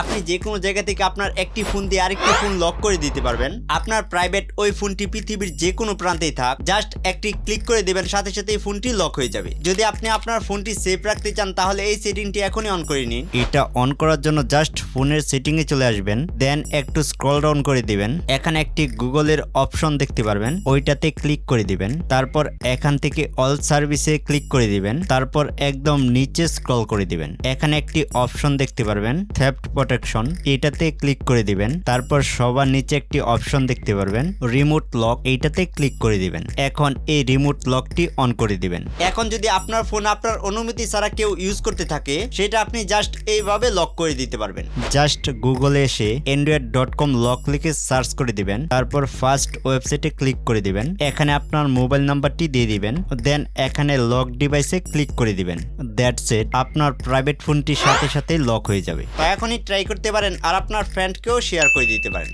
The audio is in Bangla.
আপনি যে কোনো জায়গা থেকে আপনার একটি ফোন দিয়ে আরেকটি ফোন লক করে দিতে পারবেন। আপনার প্রাইভেট ওই ফোনটি পৃথিবীর যে কোনো প্রান্তেই থাক, জাস্ট একটি ক্লিক করে দিবেন, সাথে সাথে এই ফোনটি লক হয়ে যাবে। যদি আপনি আপনার ফোনটি সেফ রাখতে চান তাহলে এই সেটিংটি এখনই অন করে নিন। এটা অন করার জন্য জাস্ট ফোনের সেটিংয়ে চলে আসবেন, দেন একটু স্ক্রল ডাউন করে দিবেন। এখানে একটি গুগলের অপশন দেখতে পারবেন, ওইটাতে ক্লিক করে দিবেন। তারপর এখান থেকে অল সার্ভিসে ক্লিক করে দিবেন। তারপর একদম নিচে স্ক্রল করে দিবেন, এখানে একটি অপশন দেখতে পারবেন থেফট প্রোটেকশন, এটাতে ক্লিক করে দিবেন। তারপর সবার নিচে একটি অপশন দেখতে পারবেন রিমোট লক, এইটাতে ক্লিক করে দিবেন। এখন এই রিমোট লকটি অন করে দিবেন। এখন যদি আপনার ফোন আপনার অনুমতি ছাড়া কেউ ইউজ করতে থাকে, সেটা আপনি জাস্ট এইভাবে লক করে দিতে পারবেন। জাস্ট গুগলে এসে android.com লক লিখে সার্চ করে দিবেন। তারপর ফার্স্ট ওয়েবসাইটে ক্লিক করে দিবেন। এখানে আপনার মোবাইল নাম্বারটি দিয়ে দিবেন, দেন এখানে লক ডিভাইসে ক্লিক করে দিবেন। দ্যাটস ইট, আপনার প্রাইভেট ফোনটি সাথে সাথে লক হয়ে যাবে। তো এখনই ট্রাই করতে পারেন আর আপনার ফ্রেন্ডকেও শেয়ার করে দিতে পারেন।